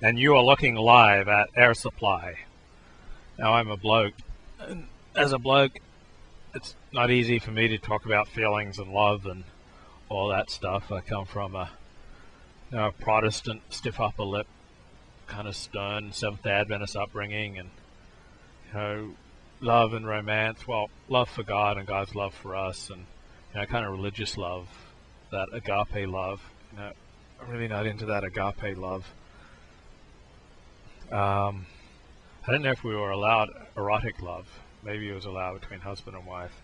and you are looking live at Air Supply. Now, I'm a bloke, and as a bloke, it's not easy for me to talk about feelings and love and all that stuff. I come from a Protestant, stiff upper lip, kind of stern Seventh-day Adventist upbringing, and love and romance. Well, love for God and God's love for us, and kind of religious love, that agape love. I'm really not into that agape love. I didn't know if we were allowed erotic love. Maybe it was allowed between husband and wife,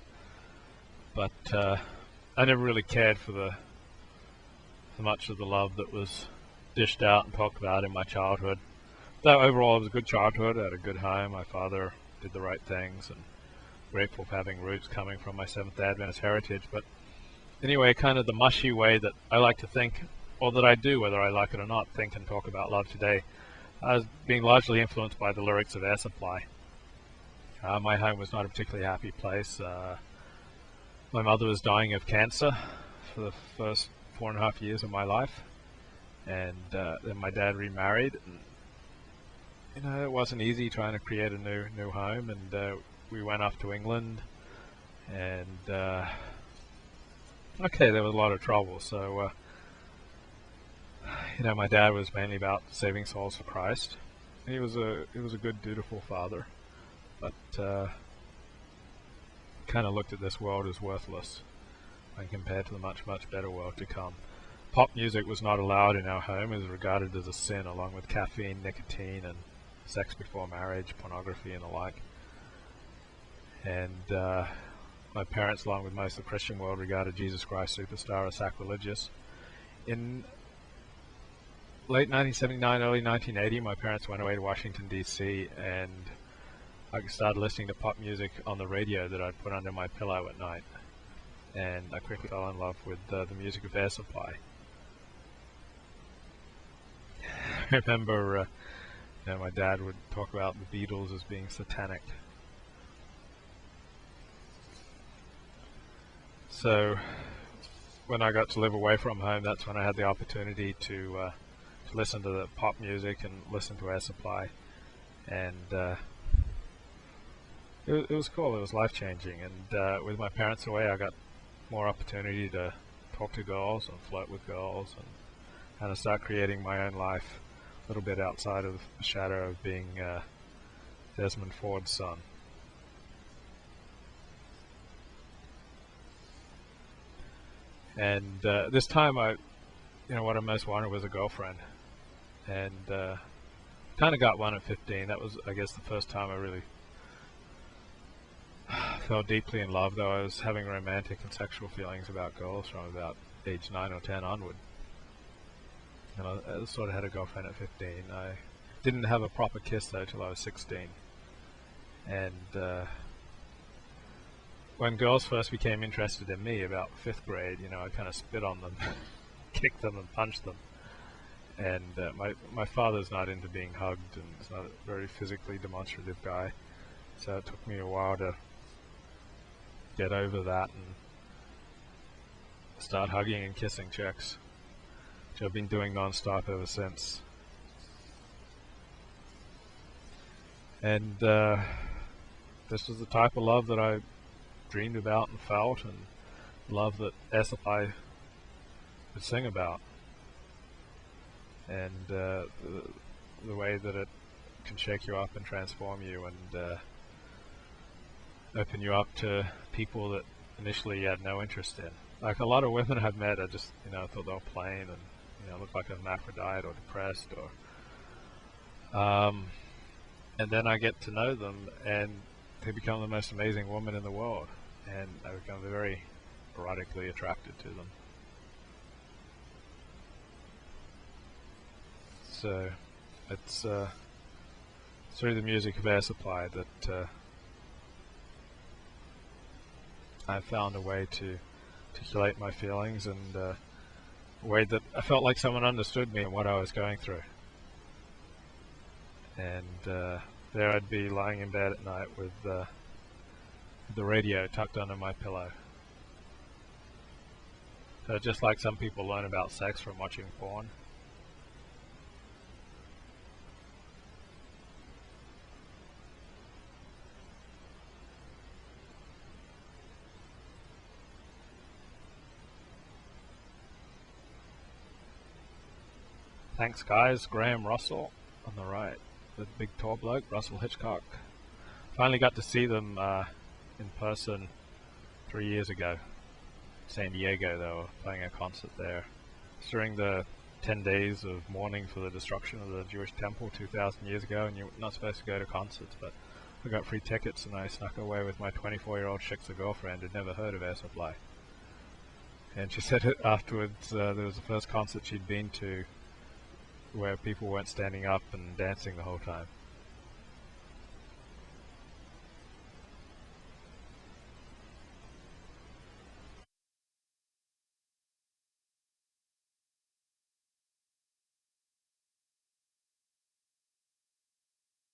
but I never really cared for much of the love that was dished out and talked about in my childhood. Though overall it was a good childhood. I had a good home. My father did the right things, and grateful for having roots coming from my Seventh-day Adventist heritage. But anyway, kind of the mushy way that I like to think, or that I do, whether I like it or not, think and talk about love today, I was being largely influenced by the lyrics of Air Supply. My home was not a particularly happy place. My mother was dying of cancer for the first 4.5 years of my life, and then my dad remarried. And, it wasn't easy trying to create a new home, and we went off to England, and okay, there was a lot of trouble. So my dad was mainly about saving souls for Christ. He was a good, dutiful father, but kind of looked at this world as worthless when compared to the much, much better world to come. Pop music was not allowed in our home. It was regarded as a sin, along with caffeine, nicotine, and sex before marriage, pornography, and the like. And my parents, along with most of the Christian world, regarded Jesus Christ Superstar as sacrilegious. In late 1979, early 1980, my parents went away to Washington, D.C., and I started listening to pop music on the radio that I'd put under my pillow at night. And I quickly fell in love with the music of Air Supply. I remember my dad would talk about the Beatles as being satanic. So when I got to live away from home, that's when I had the opportunity to listen to the pop music and listen to Air Supply. And it was cool. It was life-changing. And with my parents away, I got more opportunity to talk to girls and flirt with girls and kind of start creating my own life a little bit outside of the shadow of being Desmond Ford's son. And this time, what I most wanted was a girlfriend, and kind of got one at 15. That was, I guess, the first time I really fell deeply in love, though I was having romantic and sexual feelings about girls from about age 9 or 10 onward. And I sort of had a girlfriend at 15. I didn't have a proper kiss, though, till I was 16. And when girls first became interested in me, about 5th grade, I kind of spit on them, kicked them and punched them. And my father's not into being hugged, and he's not a very physically demonstrative guy. So it took me a while to get over that and start hugging and kissing chicks, which I've been doing non-stop ever since. And this was the type of love that I dreamed about and felt, and love that Air Supply would sing about. And the way that it can shake you up and transform you and open you up to people that initially you had no interest in. Like a lot of women I've met, I just thought they were plain and looked like a hermaphrodite or depressed or and then I get to know them and they become the most amazing woman in the world, and I become very erotically attracted to them. So it's through the music of Air Supply that I found a way to articulate my feelings, and a way that I felt like someone understood me and what I was going through. And there I'd be lying in bed at night with the radio tucked under my pillow. So just like some people learn about sex from watching porn, Thanks, guys. Graham Russell on the right, the big tall bloke, Russell Hitchcock. Finally got to see them in person 3 years ago. San Diego, they were playing a concert there. It's during the 10 days of mourning for the destruction of the Jewish temple 2,000 years ago, and you're not supposed to go to concerts, but I got free tickets and I snuck away with my 24-year-old Shiksa girlfriend who'd never heard of Air Supply. And she said afterwards there was the first concert she'd been to where people weren't standing up and dancing the whole time.